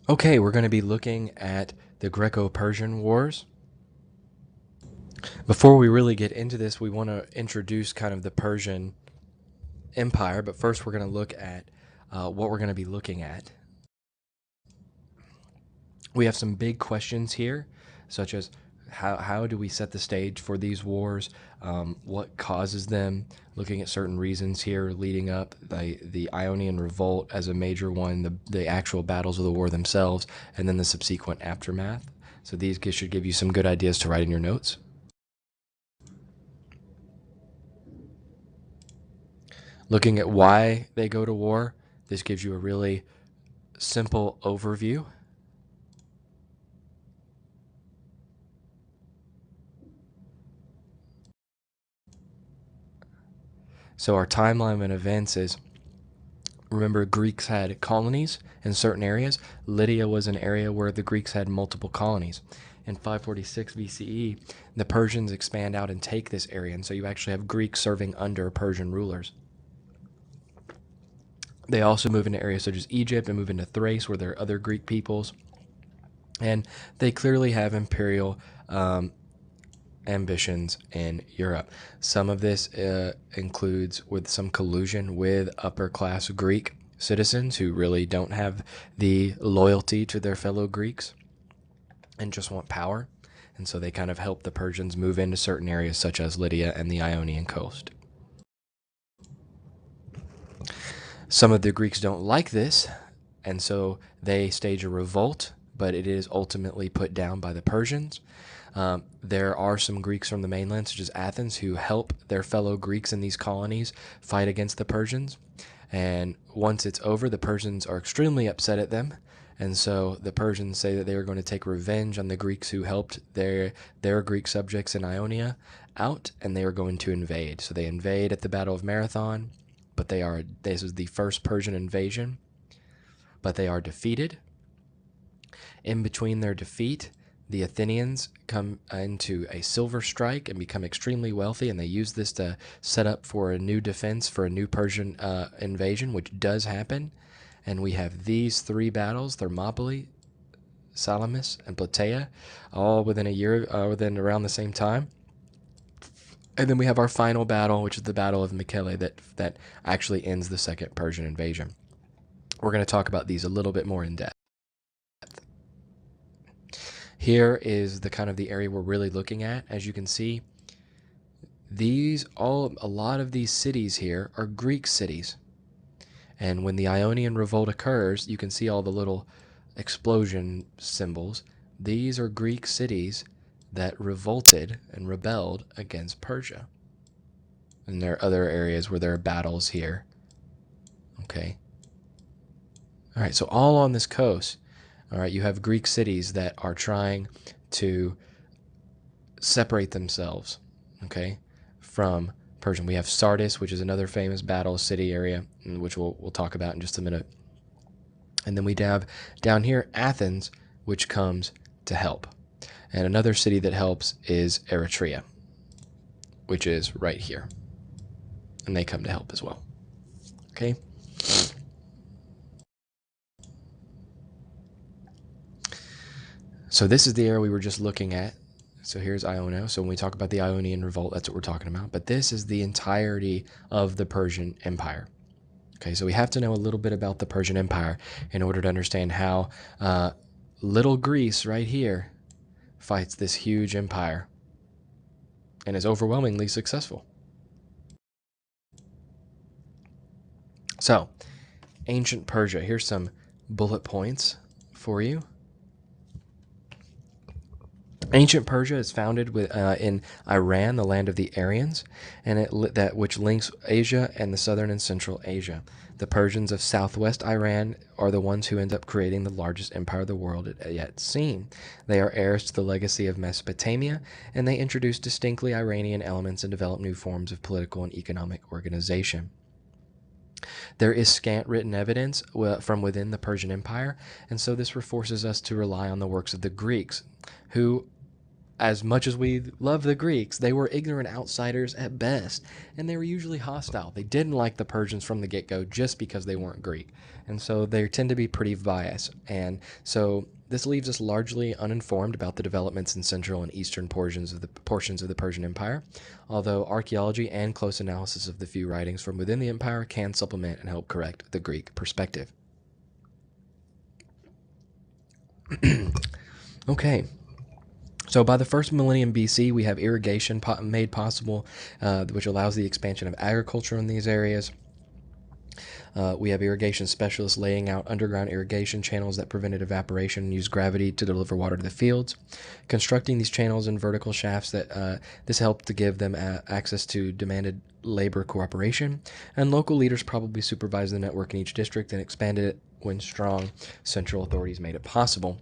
Okay, we're going to be looking at the Greco-Persian Wars. Before we really get into this, we want to introduce kind of the Persian Empire, but first we're going to look at what we're going to be looking at. We have some big questions here, such as how do we set the stage for these wars? What causes them? Looking at certain reasons here leading up, the Ionian Revolt as a major one, the actual battles of the war themselves, and then the subsequent aftermath. So these should give you some good ideas to write in your notes. Looking at why they go to war, this gives you a really simple overview. So our timeline of events is, remember, Greeks had colonies in certain areas. Lydia was an area where the Greeks had multiple colonies. In 546 BCE, the Persians expand out and take this area, and so you actually have Greeks serving under Persian rulers. They also move into areas such as Egypt and move into Thrace, where there are other Greek peoples. And they clearly have imperial ambitions in Europe. Some of this includes with some collusion with upper-class Greek citizens who really don't have the loyalty to their fellow Greeks and just want power. And so they kind of help the Persians move into certain areas such as Lydia and the Ionian coast. Some of the Greeks don't like this, and so they stage a revolt, but it is ultimately put down by the Persians. There are some Greeks from the mainland, such as Athens, who help their fellow Greeks in these colonies fight against the Persians. And once it's over, the Persians are extremely upset at them. And so the Persians say that they are going to take revenge on the Greeks who helped their Greek subjects in Ionia out, and they are going to invade. So they invade at the Battle of Marathon, but this is the first Persian invasion, but they are defeated. In between their defeat, the Athenians come into a silver strike and become extremely wealthy, and they use this to set up for a new defense for a new Persian invasion, which does happen. And we have these three battles, Thermopylae, Salamis, and Plataea, all within a year, within around the same time. And then we have our final battle, which is the Battle of Mycale, that actually ends the second Persian invasion. We're going to talk about these a little bit more in depth. Here is the kind of the area we're really looking at. As you can see, a lot of these cities here are Greek cities. And when the Ionian Revolt occurs, you can see all the little explosion symbols. These are Greek cities that revolted and rebelled against Persia. And there are other areas where there are battles here. Okay. All right, so all on this coast, all right, you have Greek cities that are trying to separate themselves, okay, from Persian. We have Sardis, which is another famous battle city area, which we'll talk about in just a minute. And then we have down here Athens, which comes to help. And another city that helps is Eritrea, which is right here. And they come to help as well. Okay? So this is the area we were just looking at. So here's Ionia. So when we talk about the Ionian Revolt, that's what we're talking about. But this is the entirety of the Persian Empire. Okay, so we have to know a little bit about the Persian Empire in order to understand how little Greece right here fights this huge empire and is overwhelmingly successful. So, ancient Persia. Here's some bullet points for you. Ancient Persia is founded in Iran, the land of the Aryans, and which links Asia and the southern and central Asia. The Persians of southwest Iran are the ones who end up creating the largest empire the world had yet seen. They are heirs to the legacy of Mesopotamia, and they introduce distinctly Iranian elements and develop new forms of political and economic organization. There is scant written evidence from within the Persian Empire, and so this forces us to rely on the works of the Greeks, who as much as we love the Greeks, they were ignorant outsiders at best, and they were usually hostile. They didn't like the Persians from the get-go just because they weren't Greek, and so they tend to be pretty biased. And so this leaves us largely uninformed about the developments in central and eastern portions of the Persian Empire, although archaeology and close analysis of the few writings from within the empire can supplement and help correct the Greek perspective. Okay. So by the first millennium BC, we have irrigation made possible, which allows the expansion of agriculture in these areas. We have irrigation specialists laying out underground irrigation channels that prevented evaporation and used gravity to deliver water to the fields. Constructing these channels in vertical shafts this helped to give them access to demanded labor cooperation, and local leaders probably supervised the network in each district and expanded it when strong central authorities made it possible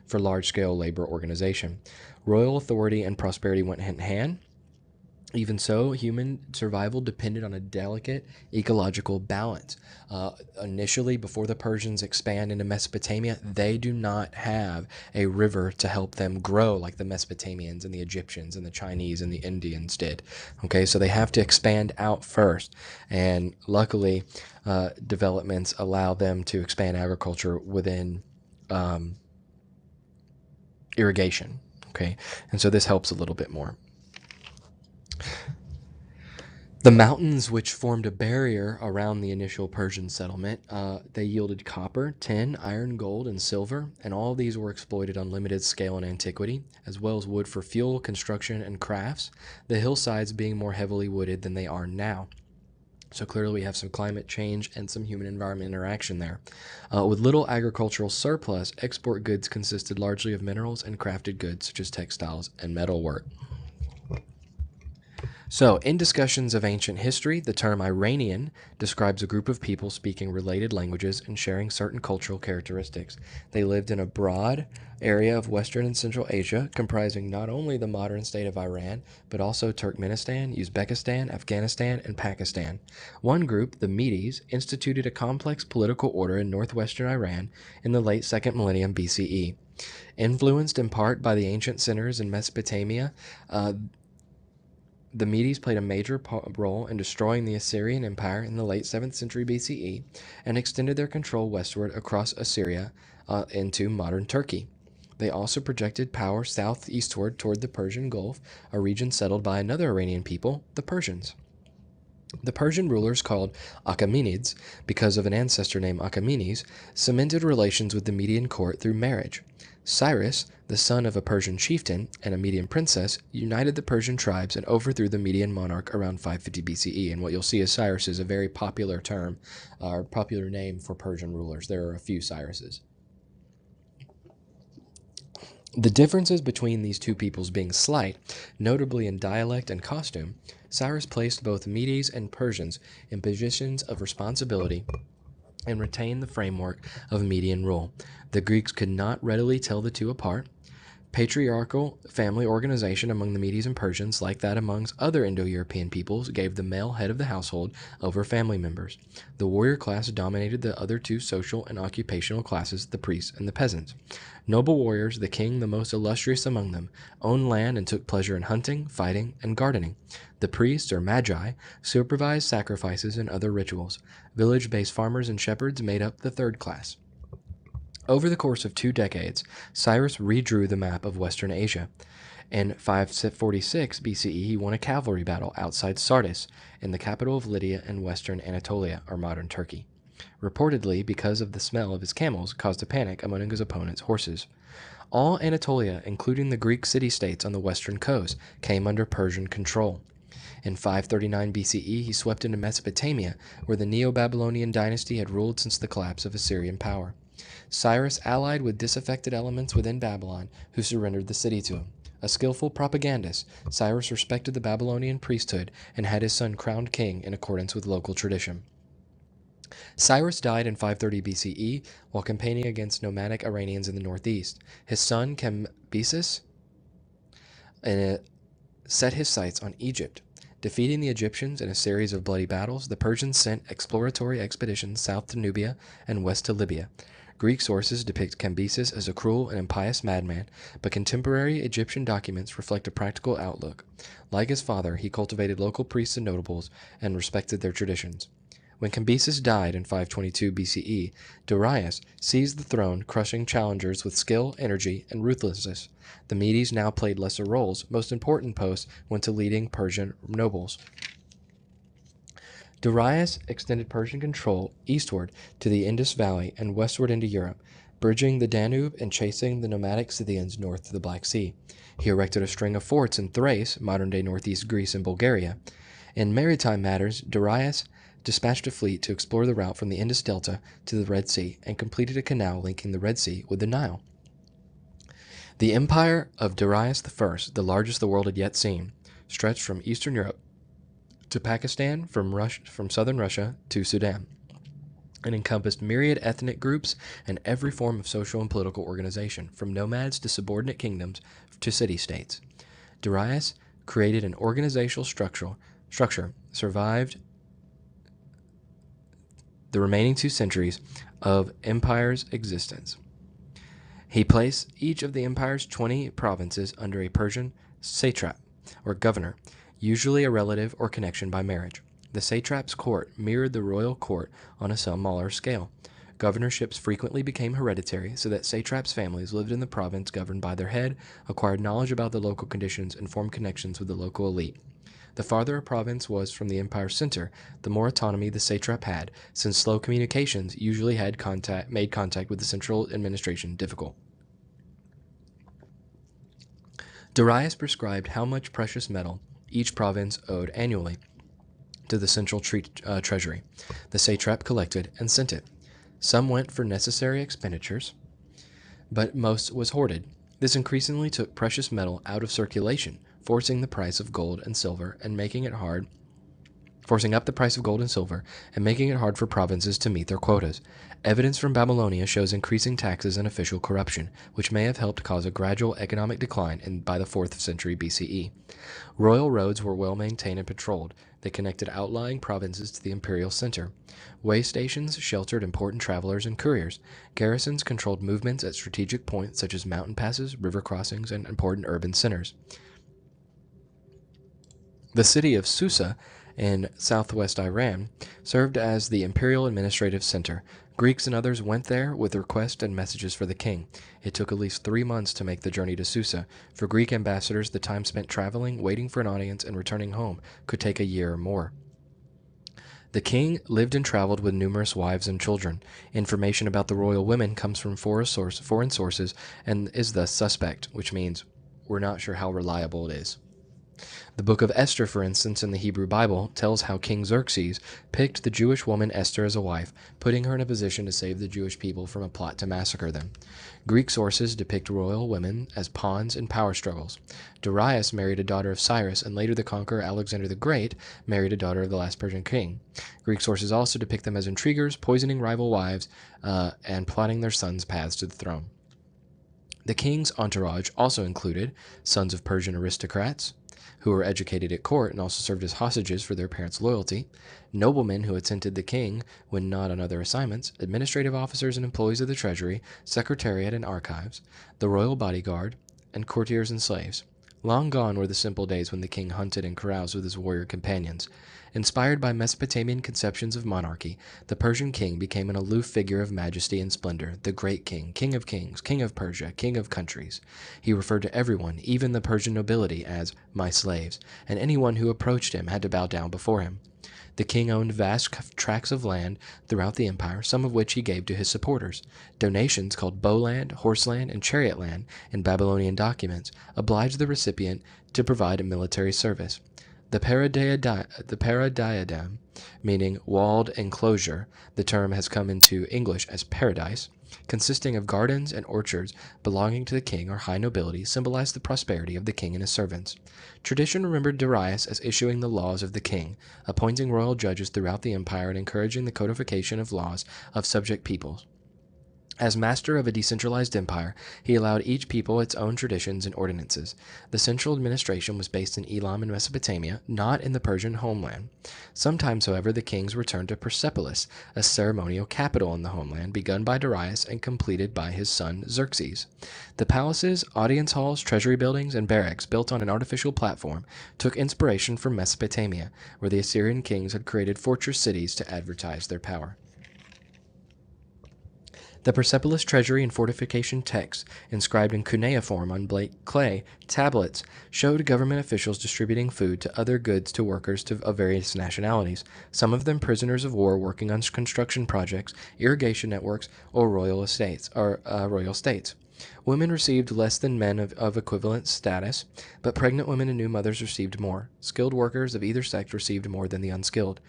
for large-scale labor organization. Royal authority and prosperity went hand in hand. Even so, human survival depended on a delicate ecological balance. Initially, before the Persians expand into Mesopotamia, they do not have a river to help them grow like the Mesopotamians and the Egyptians and the Chinese and the Indians did. Okay, so they have to expand out first. And luckily, developments allow them to expand agriculture within irrigation. Okay, and so this helps a little bit more. The mountains, which formed a barrier around the initial Persian settlement, they yielded copper, tin, iron, gold, and silver, and all of these were exploited on limited scale in antiquity, as well as wood for fuel, construction, and crafts, the hillsides being more heavily wooded than they are now. So clearly we have some climate change and some human-environment interaction there. With little agricultural surplus, export goods consisted largely of minerals and crafted goods such as textiles and metalwork. So, in discussions of ancient history, the term Iranian describes a group of people speaking related languages and sharing certain cultural characteristics. They lived in a broad area of Western and Central Asia, comprising not only the modern state of Iran, but also Turkmenistan, Uzbekistan, Afghanistan, and Pakistan. One group, the Medes, instituted a complex political order in northwestern Iran in the late 2nd millennium BCE. Influenced in part by the ancient centers in Mesopotamia, the Medes played a major role in destroying the Assyrian Empire in the late 7th century BCE and extended their control westward across Assyria into modern Turkey. They also projected power southeastward toward the Persian Gulf, a region settled by another Iranian people, the Persians. The Persian rulers, called Achaemenids because of an ancestor named Achaemenes, cemented relations with the Median court through marriage. Cyrus, the son of a Persian chieftain and a Median princess, united the Persian tribes and overthrew the Median monarch around 550 BCE. And what you'll see is Cyrus is a very popular term, or popular name for Persian rulers. There are a few Cyruses. The differences between these two peoples being slight, notably in dialect and costume, Cyrus placed both Medes and Persians in positions of responsibility and retained the framework of Median rule. The Greeks could not readily tell the two apart. Patriarchal family organization among the Medes and Persians, like that amongst other Indo-European peoples, gave the male head of the household over family members. The warrior class dominated the other two social and occupational classes, the priests and the peasants. Noble warriors, the king the most illustrious among them, owned land and took pleasure in hunting, fighting, and gardening. The priests, or magi, supervised sacrifices and other rituals. Village-based farmers and shepherds made up the third class. Over the course of 2 decades, Cyrus redrew the map of Western Asia. In 546 BCE, he won a cavalry battle outside Sardis, in the capital of Lydia and western Anatolia, or modern Turkey. Reportedly, because of the smell of his camels, caused a panic among his opponent's horses. All Anatolia, including the Greek city-states on the western coast, came under Persian control. In 539 BCE, he swept into Mesopotamia, where the Neo-Babylonian dynasty had ruled since the collapse of Assyrian power. Cyrus allied with disaffected elements within Babylon, who surrendered the city to him. A skillful propagandist, Cyrus respected the Babylonian priesthood and had his son crowned king in accordance with local tradition. Cyrus died in 530 BCE while campaigning against nomadic Iranians in the northeast. His son Cambyses set his sights on Egypt. Defeating the Egyptians in a series of bloody battles, the Persians sent exploratory expeditions south to Nubia and west to Libya. Greek sources depict Cambyses as a cruel and impious madman, but contemporary Egyptian documents reflect a practical outlook. Like his father, he cultivated local priests and notables and respected their traditions. When Cambyses died in 522 BCE, Darius seized the throne, crushing challengers with skill, energy, and ruthlessness. The Medes now played lesser roles. Most important posts went to leading Persian nobles. Darius extended Persian control eastward to the Indus Valley and westward into Europe, bridging the Danube and chasing the nomadic Scythians north to the Black Sea. He erected a string of forts in Thrace, modern-day northeast Greece and Bulgaria. In maritime matters, Darius dispatched a fleet to explore the route from the Indus Delta to the Red Sea and completed a canal linking the Red Sea with the Nile. The empire of Darius I, the largest the world had yet seen, stretched from Eastern Europe to Pakistan, from southern Russia to Sudan. It encompassed myriad ethnic groups and every form of social and political organization, from nomads to subordinate kingdoms to city-states. Darius created an organizational structure survived the remaining 2 centuries of empire's existence. He placed each of the empire's 20 provinces under a Persian satrap, or governor, usually a relative or connection by marriage. The satrap's court mirrored the royal court on a smaller scale. Governorships frequently became hereditary, so that satraps' families lived in the province governed by their head, acquired knowledge about the local conditions, and formed connections with the local elite. The farther a province was from the empire's center, the more autonomy the satrap had, since slow communications usually made contact with the central administration difficult. Darius prescribed how much precious metal each province owed annually to the central treasury. The satrap collected and sent it. Some went for necessary expenditures, but most was hoarded. This increasingly took precious metal out of circulation, forcing the price of gold and silver and making it hard forcing up the price of gold and silver and making it hard for provinces to meet their quotas. Evidence from Babylonia shows increasing taxes and official corruption, which may have helped cause a gradual economic decline by the 4th century BCE. Royal roads were well maintained and patrolled. They connected outlying provinces to the imperial center. Way stations sheltered important travelers and couriers. Garrisons controlled movements at strategic points such as mountain passes, river crossings, and important urban centers. The city of Susa in southwest Iran served as the imperial administrative center. Greeks and others went there with requests and messages for the king. It took at least 3 months to make the journey to Susa. For Greek ambassadors, the time spent traveling, waiting for an audience, and returning home could take a year or more. The king lived and traveled with numerous wives and children. Information about the royal women comes from foreign sources and is thus suspect, which means we're not sure how reliable it is. The book of Esther, for instance, in the Hebrew Bible, tells how King Xerxes picked the Jewish woman Esther as a wife, putting her in a position to save the Jewish people from a plot to massacre them. Greek sources depict royal women as pawns in power struggles. Darius married a daughter of Cyrus, and later the conqueror Alexander the Great married a daughter of the last Persian king. Greek sources also depict them as intriguers, poisoning rival wives, and plotting their sons' paths to the throne. The king's entourage also included sons of Persian aristocrats, who were educated at court and also served as hostages for their parents' loyalty, noblemen who attended the king when not on other assignments, administrative officers and employees of the treasury, secretariat and archives, the royal bodyguard, and courtiers and slaves. Long gone were the simple days when the king hunted and caroused with his warrior companions. Inspired by Mesopotamian conceptions of monarchy, the Persian king became an aloof figure of majesty and splendor, the great king, king of kings, king of Persia, king of countries. He referred to everyone, even the Persian nobility, as my slaves, and anyone who approached him had to bow down before him. The king owned vast tracts of land throughout the empire, some of which he gave to his supporters. Donations called bowland, horseland, and chariot land in Babylonian documents obliged the recipient to provide a military service. The paradiadem, meaning walled enclosure, the term has come into English as paradise, consisting of gardens and orchards belonging to the king or high nobility, symbolized the prosperity of the king and his servants. Tradition remembered Darius as issuing the laws of the king, appointing royal judges throughout the empire, and encouraging the codification of laws of subject peoples. As master of a decentralized empire, he allowed each people its own traditions and ordinances. The central administration was based in Elam in Mesopotamia, not in the Persian homeland. Sometimes, however, the kings returned to Persepolis, a ceremonial capital in the homeland, begun by Darius and completed by his son Xerxes. The palaces, audience halls, treasury buildings, and barracks, built on an artificial platform, took inspiration from Mesopotamia, where the Assyrian kings had created fortress cities to advertise their power. The Persepolis treasury and fortification texts, inscribed in cuneiform on clay tablets, showed government officials distributing food to other goods to workers of various nationalities, some of them prisoners of war working on construction projects, irrigation networks, or royal estates. Women received less than men of equivalent status, but pregnant women and new mothers received more. Skilled workers of either sex received more than the unskilled.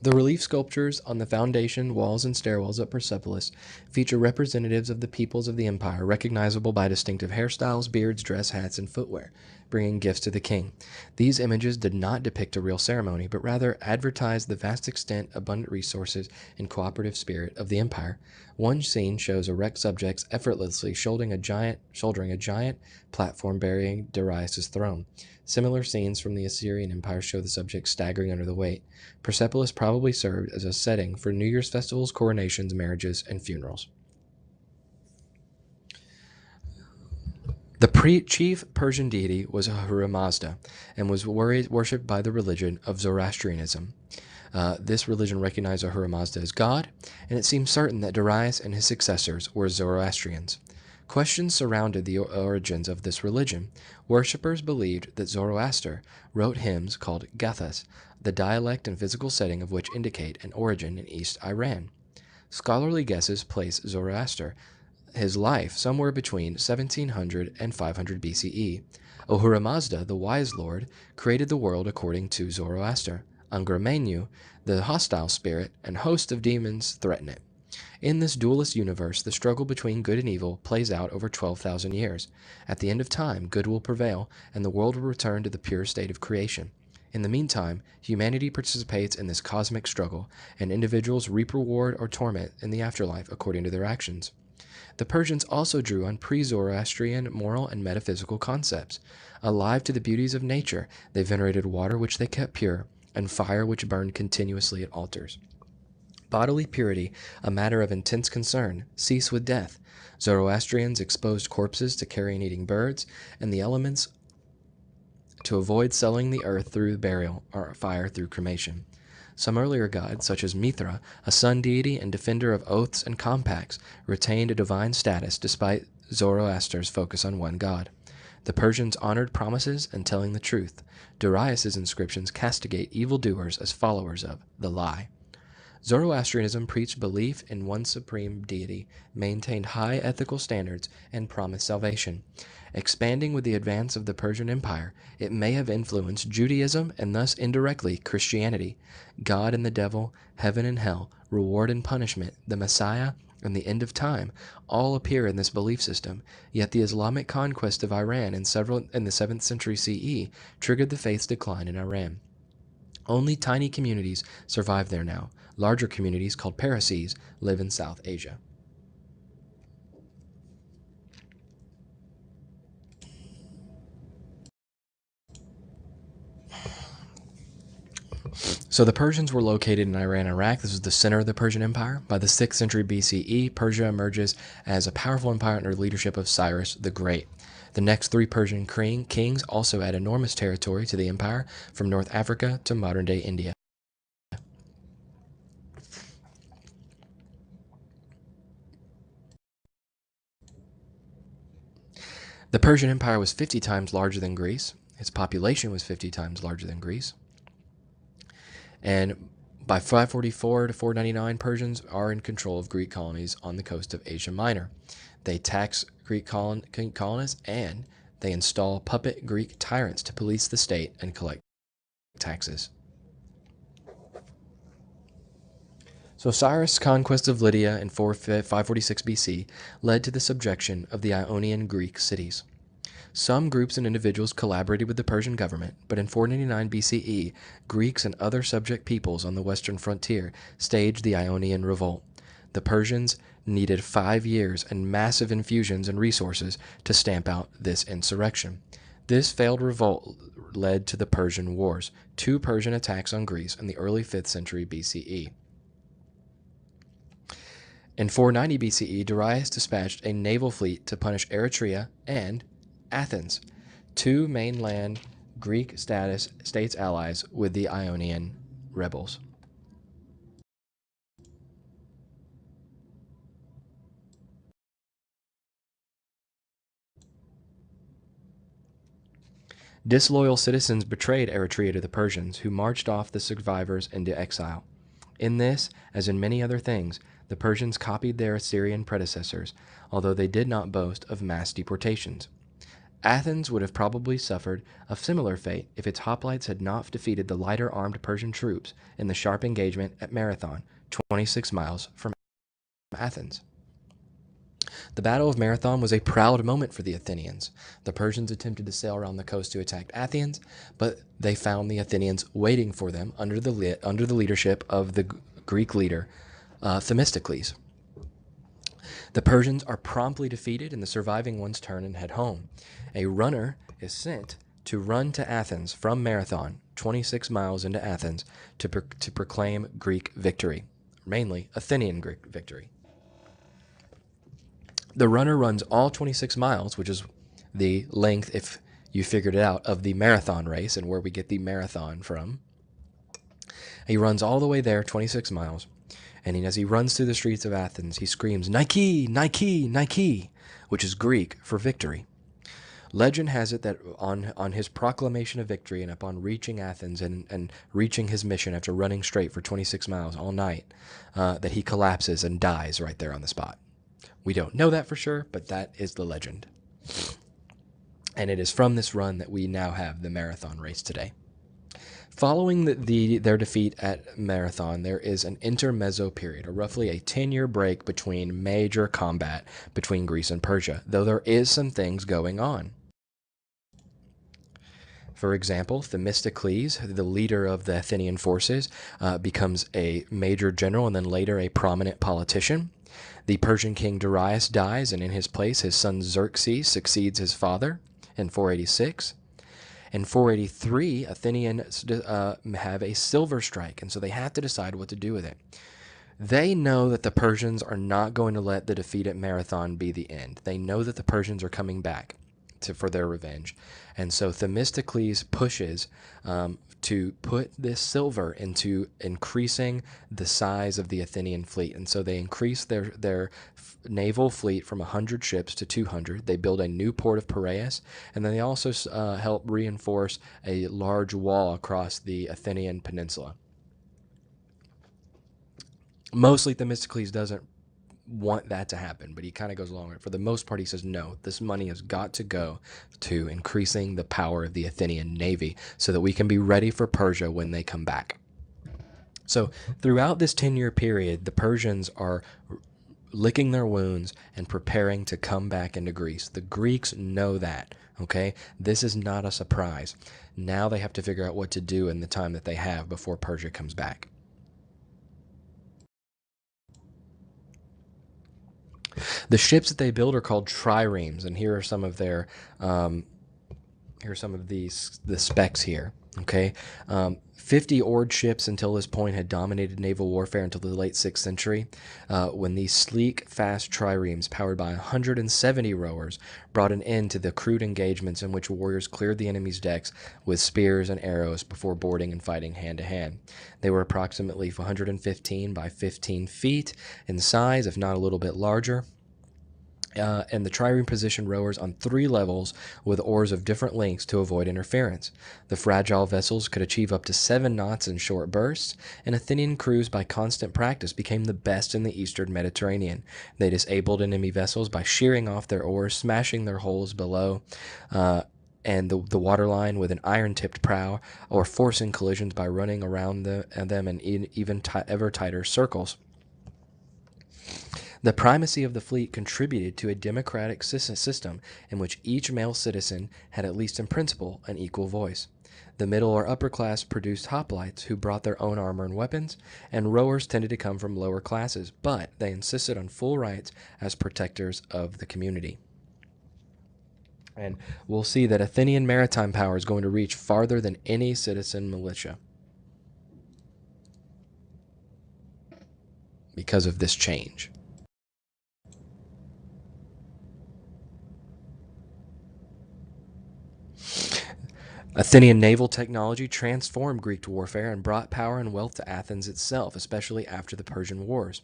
The relief sculptures on the foundation, walls, and stairwells at Persepolis feature representatives of the peoples of the empire, recognizable by distinctive hairstyles, beards, dress hats, and footwear, bringing gifts to the king. These images did not depict a real ceremony, but rather advertised the vast extent, abundant resources, and cooperative spirit of the empire. One scene shows erect subjects effortlessly shouldering a giant platform bearing Darius' throne. Similar scenes from the Assyrian Empire show the subjects staggering under the weight. Persepolis probably served as a setting for New Year's festivals, coronations, marriages, and funerals. The chief Persian deity was Ahura Mazda and was worshipped by the religion of Zoroastrianism. This religion recognized Ahura Mazda as God, and it seems certain that Darius and his successors were Zoroastrians. Questions surrounded the origins of this religion. Worshippers believed that Zoroaster wrote hymns called gathas, the dialect and physical setting of which indicate an origin in East Iran. Scholarly guesses place Zoroaster, his life, somewhere between 1700 and 500 BCE. Ahura Mazda, the wise lord, created the world according to Zoroaster. Angra Mainyu, the hostile spirit, and host of demons threaten it. In this dualist universe, the struggle between good and evil plays out over 12,000 years. At the end of time, good will prevail, and the world will return to the pure state of creation. In the meantime, humanity participates in this cosmic struggle, and individuals reap reward or torment in the afterlife according to their actions. The Persians also drew on pre-Zoroastrian moral and metaphysical concepts. Alive to the beauties of nature, they venerated water which they kept pure, and fire which burned continuously at altars. Bodily purity, a matter of intense concern, ceased with death. Zoroastrians exposed corpses to carrion eating birds and the elements to avoid selling the earth through burial or fire through cremation. Some earlier gods, such as Mithra, a sun deity and defender of oaths and compacts, retained a divine status despite Zoroaster's focus on one god. The Persians honored promises and telling the truth. Darius's inscriptions castigate evildoers as followers of the lie. Zoroastrianism preached belief in one supreme deity, maintained high ethical standards, and promised salvation. Expanding with the advance of the Persian Empire, it may have influenced Judaism and thus indirectly Christianity. God and the devil, heaven and hell, reward and punishment, the Messiah, and the end of time all appear in this belief system, yet the Islamic conquest of Iran in the 7th century CE triggered the faith's decline in Iran. Only tiny communities survive there now. Larger communities, called Parsis, live in South Asia. So the Persians were located in Iran and Iraq. This was the center of the Persian Empire. By the 6th century BCE, Persia emerges as a powerful empire under the leadership of Cyrus the Great. The next three Persian kings also add enormous territory to the empire, from North Africa to modern-day India. The Persian Empire was 50 times larger than Greece. Its population was 50 times larger than Greece. And by 544 to 499, Persians are in control of Greek colonies on the coast of Asia Minor. They tax Greek colonists, and they install puppet Greek tyrants to police the state and collect taxes. So Cyrus' conquest of Lydia in 546 BC led to the subjection of the Ionian Greek cities. Some groups and individuals collaborated with the Persian government, but in 499 BCE, Greeks and other subject peoples on the western frontier staged the Ionian Revolt. The Persians needed 5 years and massive infusions and resources to stamp out this insurrection. This failed revolt led to the Persian Wars, 2 Persian attacks on Greece in the early 5th century BCE. In 490 BCE, Darius dispatched a naval fleet to punish Eritrea and Athens, 2 mainland Greek states allies with the Ionian rebels. Disloyal citizens betrayed Eritrea to the Persians, who marched off the survivors into exile. In this, as in many other things, the Persians copied their Assyrian predecessors, although they did not boast of mass deportations. Athens would have probably suffered a similar fate if its hoplites had not defeated the lighter armed Persian troops in the sharp engagement at Marathon, 26 miles from Athens. The Battle of Marathon was a proud moment for the Athenians. The Persians attempted to sail around the coast to attack Athens, but they found the Athenians waiting for them under the leadership of the Greek leader Themistocles. The Persians are promptly defeated, and the surviving ones turn and head home. A runner is sent to run to Athens from Marathon, 26 miles into Athens, to proclaim Greek victory, mainly Athenian Greek victory. The runner runs all 26 miles, which is the length, if you figured it out, of the marathon race and where we get the marathon from. He runs all the way there, 26 miles, and as he runs through the streets of Athens, he screams, "Nike, Nike, Nike," which is Greek for victory. Legend has it that on his proclamation of victory and upon reaching Athens and reaching his mission after running straight for 26 miles all night, that he collapses and dies right there on the spot. We don't know that for sure, but that is the legend. And it is from this run that we now have the marathon race today. Following their defeat at Marathon, there is an intermezzo period, or roughly a 10-year break between major combat between Greece and Persia, though there is some things going on. For example, Themistocles, the leader of the Athenian forces, becomes a major general and then later a prominent politician. The Persian king Darius dies, and in his place his son Xerxes succeeds his father in 486. In 483, Athenians have a silver strike, and so they have to decide what to do with it. They know that the Persians are not going to let the defeat at Marathon be the end. They know that the Persians are coming back for their revenge. And so Themistocles pushes to put this silver into increasing the size of the Athenian fleet. And so they increase their naval fleet from 100 ships to 200. They build a new port of Piraeus, and then they also help reinforce a large wall across the Athenian peninsula. Mostly Themistocles doesn't want that to happen, but he kind of goes along with it. For the most part, he says, no, this money has got to go to increasing the power of the Athenian navy so that we can be ready for Persia when they come back. So throughout this 10-year period, the Persians are licking their wounds and preparing to come back into Greece. The Greeks know that, okay? This is not a surprise. Now they have to figure out what to do in the time that they have before Persia comes back. The ships that they build are called triremes, and here are some of their the specs here. Okay, 50 oared ships until this point had dominated naval warfare until the late 6th century, when these sleek, fast triremes, powered by 170 rowers, brought an end to the crude engagements in which warriors cleared the enemy's decks with spears and arrows before boarding and fighting hand to hand. They were approximately 115 by 15 feet in size, if not a little bit larger. And the trireme positioned rowers on 3 levels with oars of different lengths to avoid interference. The fragile vessels could achieve up to 7 knots in short bursts, and Athenian crews, by constant practice, became the best in the eastern Mediterranean. They disabled enemy vessels by shearing off their oars, smashing their hulls below, and the waterline with an iron-tipped prow, or forcing collisions by running around them in even ever tighter circles. The primacy of the fleet contributed to a democratic system in which each male citizen had, at least in principle, an equal voice. The middle or upper class produced hoplites who brought their own armor and weapons, and rowers tended to come from lower classes, but they insisted on full rights as protectors of the community. And we'll see that Athenian maritime power is going to reach farther than any citizen militia because of this change. Athenian naval technology transformed Greek warfare and brought power and wealth to Athens itself, especially after the Persian Wars.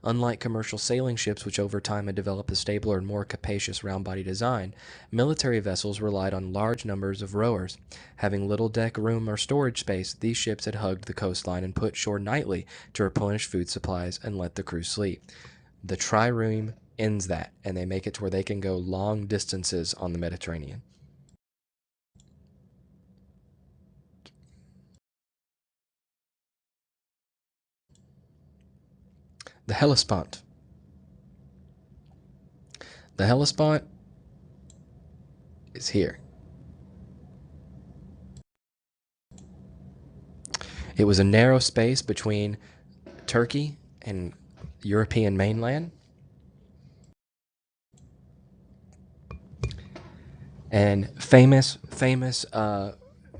Unlike commercial sailing ships, which over time had developed a stabler and more capacious round-body design, military vessels relied on large numbers of rowers. Having little deck room or storage space, these ships had hugged the coastline and put shore nightly to replenish food supplies and let the crew sleep. The trireme ends that, and they make it to where they can go long distances on the Mediterranean. The Hellespont. The Hellespont is here. It was a narrow space between Turkey and European mainland. And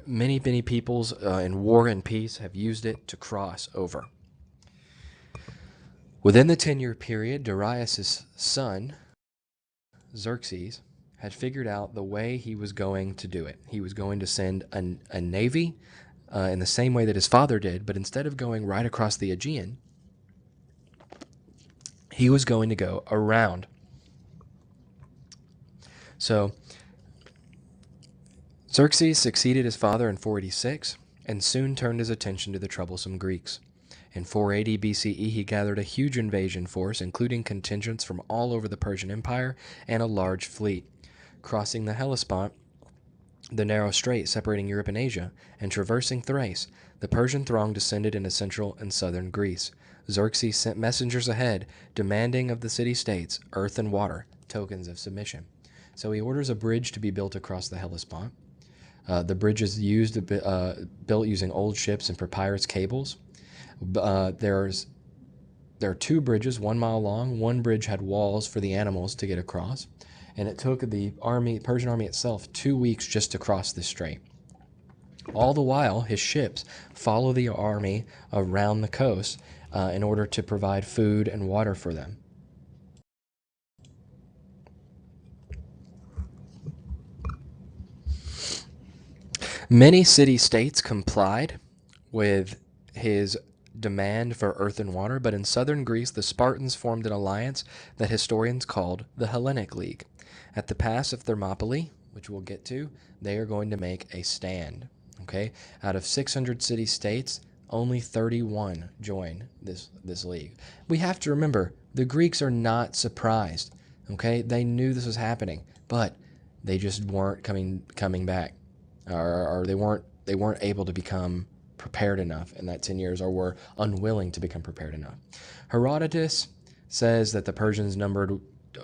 many peoples in war and peace have used it to cross over. Within the 10-year period, Darius' son, Xerxes, had figured out the way he was going to do it. He was going to send a navy in the same way that his father did, but instead of going right across the Aegean, he was going to go around. So Xerxes succeeded his father in 486 and soon turned his attention to the troublesome Greeks. In 480 BCE, he gathered a huge invasion force, including contingents from all over the Persian Empire and a large fleet. Crossing the Hellespont, the narrow strait separating Europe and Asia, and traversing Thrace, the Persian throng descended into central and southern Greece. Xerxes sent messengers ahead, demanding of the city-states earth and water, tokens of submission. So he orders a bridge to be built across the Hellespont. The bridge is built using old ships and papyrus cables. There are two bridges, 1 mile long. One bridge had walls for the animals to get across, and it took the Persian army itself 2 weeks just to cross this strait. All the while, his ships follow the army around the coast in order to provide food and water for them. Many city-states complied with his demand for earth and water, but in southern Greece, the Spartans formed an alliance that historians called the Hellenic League. At the pass of Thermopylae, which we'll get to, they are going to make a stand. Okay, out of 600 city-states, only 31 join this league. We have to remember the Greeks are not surprised. Okay, they knew this was happening, but they just weren't coming back, or they weren't able to become prepared enough in that 10 years, or were unwilling to become prepared enough. Herodotus says that the Persians numbered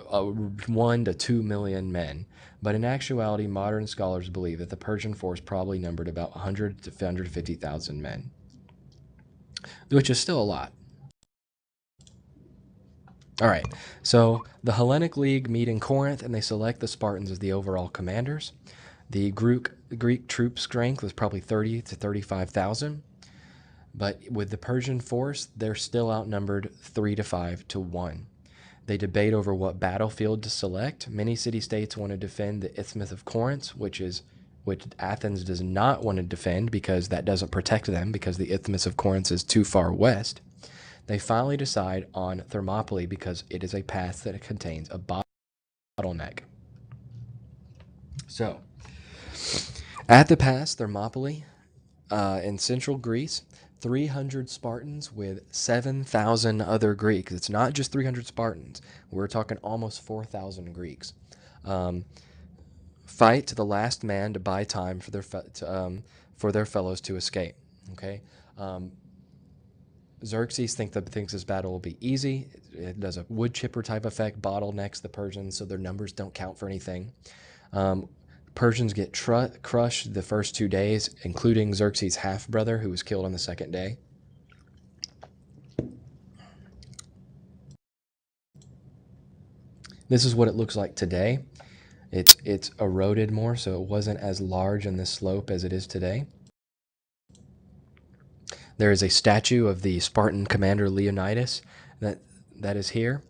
1 to 2 million men, but in actuality, modern scholars believe that the Persian force probably numbered about 100 to 150,000 men, which is still a lot. All right, so the Hellenic League meet in Corinth, and they select the Spartans as the overall commanders. The Greek troop strength was probably 30 to 35,000, but with the Persian force, they're still outnumbered 3 to 5 to 1. They debate over what battlefield to select. Many city-states want to defend the Isthmus of Corinth, which Athens does not want to defend because that doesn't protect them, because the Isthmus of Corinth is too far west. They finally decide on Thermopylae because it is a pass that contains a bottleneck. So, at the pass, Thermopylae, in central Greece, 300 Spartans with 7,000 other Greeks. It's not just 300 Spartans. We're talking almost 4,000 Greeks. Fight to the last man to buy time for their fellows to escape. Okay, Xerxes thinks this battle will be easy. It does a wood chipper type effect, bottlenecks the Persians, so their numbers don't count for anything. Persians get crushed the first 2 days, including Xerxes' half brother, who was killed on the second day. This is what it looks like today. It's eroded more, so it wasn't as large in the slope as it is today. There is a statue of the Spartan commander Leonidas that is here.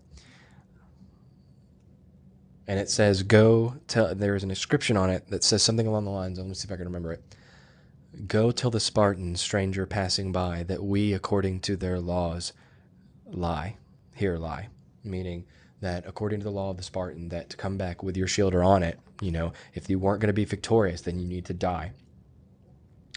And it says, go tell, there's an inscription on it that says something along the lines, let me see if I can remember it. Go tell the Spartans, stranger passing by, that we, according to their laws, lie. Here lie. Meaning that according to the law of the Spartan, that to come back with your shield or on it, if you weren't going to be victorious, then you need to die.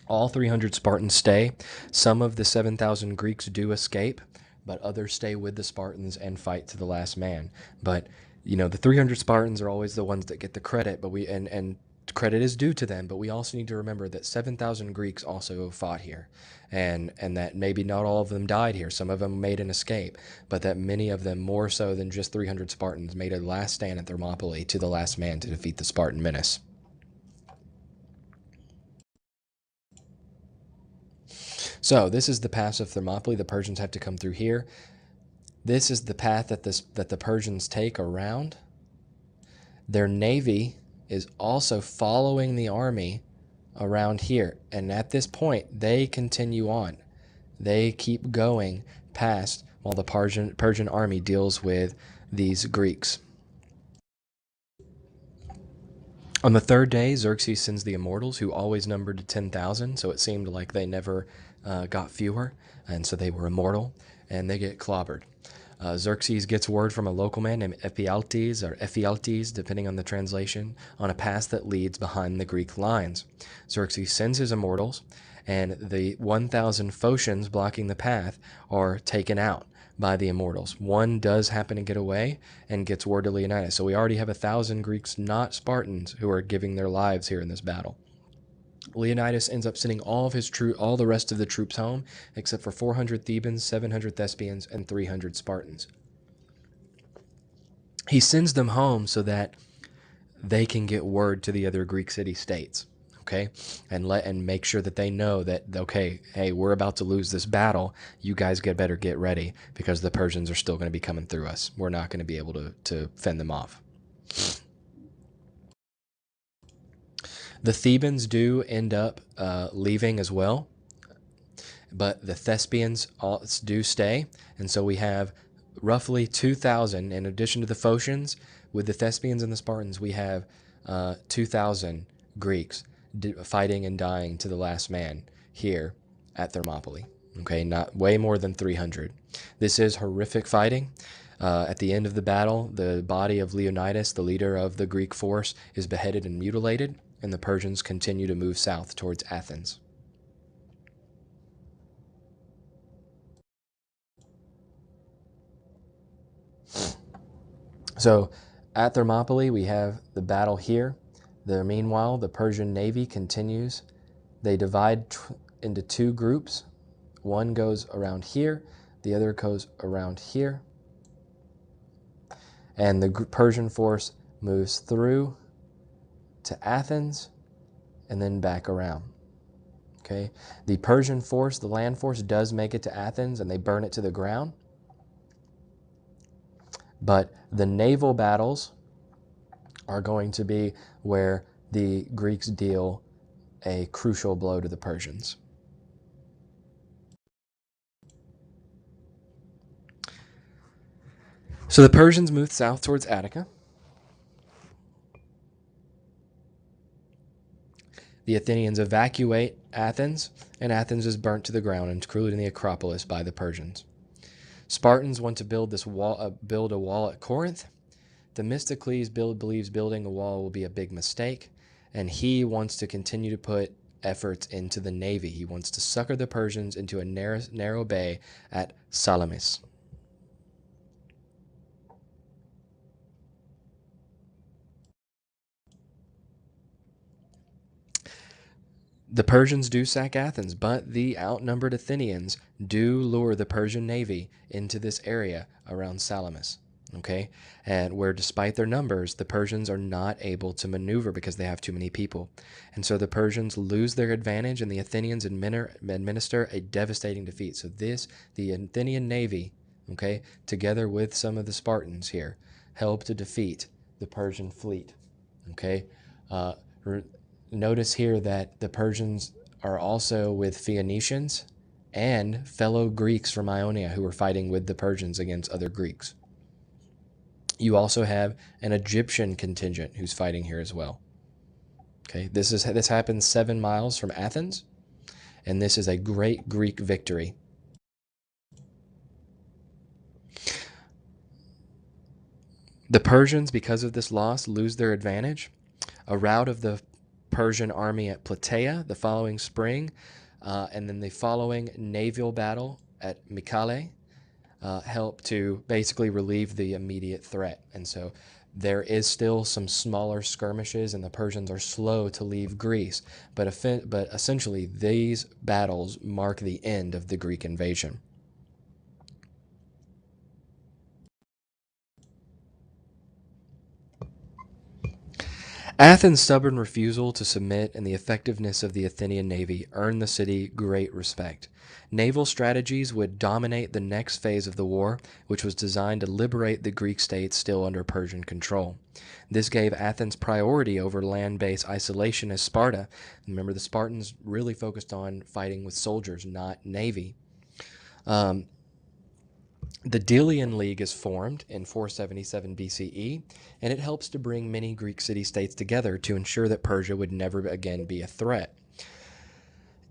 All 300 Spartans stay. Some of the 7,000 Greeks do escape, but others stay with the Spartans and fight to the last man. But the 300 Spartans are always the ones that get the credit, but and credit is due to them, but we also need to remember that 7,000 Greeks also fought here, and that maybe not all of them died here. Some of them made an escape, but that many of them, more so than just 300 Spartans, made a last stand at Thermopylae to the last man to defeat the Spartan menace. So this is the pass of Thermopylae. The Persians have to come through here. This is the path that the Persians take around. Their navy is also following the army around here. And at this point, they continue on. They keep going past while the Persian army deals with these Greeks. On the third day, Xerxes sends the immortals, who always numbered to 10,000, so it seemed like they never got fewer, and so they were immortal, and they get clobbered. Xerxes gets word from a local man named Ephialtes, depending on the translation, on a pass that leads behind the Greek lines. Xerxes sends his immortals, and the 1,000 Phocians blocking the path are taken out by the immortals. One does happen to get away and gets word to Leonidas. So we already have 1,000 Greeks, not Spartans, who are giving their lives here in this battle. Leonidas ends up sending all the rest of the troops home, except for 400 Thebans, 700 Thespians, and 300 Spartans. He sends them home so that they can get word to the other Greek city-states, okay, and make sure that they know that, okay, hey, we're about to lose this battle. You guys better get ready, because the Persians are still going to be coming through us. We're not going to be able to fend them off. The Thebans do end up leaving as well, but the Thespians do stay, and so we have roughly 2,000, in addition to the Phocians. With the Thespians and the Spartans, we have 2,000 Greeks fighting and dying to the last man here at Thermopylae. Okay, not way more than 300. This is horrific fighting. At the end of the battle, the body of Leonidas, the leader of the Greek force, is beheaded and mutilated, and the Persians continue to move south towards Athens. So at Thermopylae, we have the battle here. Meanwhile, the Persian navy continues. They divide into two groups. One goes around here, the other goes around here. And the Persian force moves through to Athens and then back around. Okay, the Persian force, the land force, does make it to Athens, and they burn it to the ground. But the naval battles are going to be where the Greeks deal a crucial blow to the Persians. So the Persians moved south towards Attica. The Athenians evacuate Athens, and Athens is burnt to the ground, including the Acropolis, by the Persians. Spartans want to build a wall at Corinth. Themistocles believes building a wall will be a big mistake, and he wants to continue to put efforts into the navy. He wants to sucker the Persians into a narrow bay at Salamis. The Persians do sack Athens, but the outnumbered Athenians do lure the Persian navy into this area around Salamis. Okay, and where despite their numbers, the Persians are not able to maneuver because they have too many people. And so the Persians lose their advantage, and the Athenians administer a devastating defeat. So the Athenian navy, okay, together with some of the Spartans here, help to defeat the Persian fleet. Okay, notice here that the Persians are also with Phoenicians and fellow Greeks from Ionia who are fighting with the Persians against other Greeks. You also have an Egyptian contingent who's fighting here as well. Okay, this happens 7 miles from Athens, and this is a great Greek victory. The Persians, because of this loss, lose their advantage. A rout of the Persian army at Plataea the following spring, and then the following naval battle at Mycale help to basically relieve the immediate threat. And so there is still some smaller skirmishes, and the Persians are slow to leave Greece. But essentially, these battles mark the end of the Greek invasion. Athens' stubborn refusal to submit and the effectiveness of the Athenian navy earned the city great respect. Naval strategies would dominate the next phase of the war, which was designed to liberate the Greek states still under Persian control. This gave Athens priority over land-based isolation as Sparta. Remember, the Spartans really focused on fighting with soldiers, not navy. The Delian League is formed in 477 BCE, and it helps to bring many Greek city-states together to ensure that Persia would never again be a threat.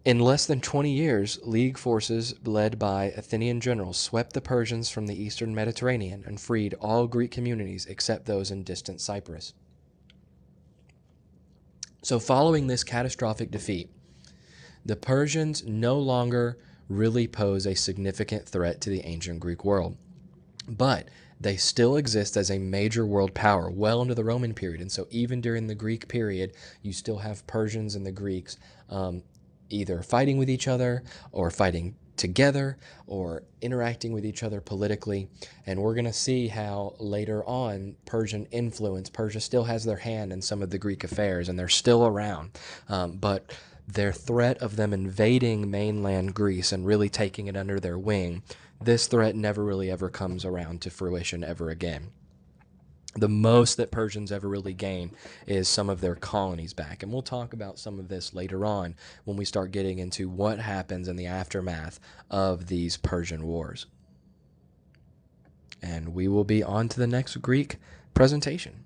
In less than 20 years, League forces led by Athenian generals swept the Persians from the eastern Mediterranean and freed all Greek communities except those in distant Cyprus. So following this catastrophic defeat, the Persians no longer really pose a significant threat to the ancient Greek world. But they still exist as a major world power well into the Roman period. And so even during the Greek period, you still have Persians and the Greeks either fighting with each other or fighting together or interacting with each other politically. And we're going to see how later on Persia still has their hand in some of the Greek affairs, and they're still around. But their threat of them invading mainland Greece and really taking it under their wing, this threat never really ever comes around to fruition ever again. The most that Persians ever really gain is some of their colonies back. And we'll talk about some of this later on when we start getting into what happens in the aftermath of these Persian Wars. And we will be on to the next Greek presentation.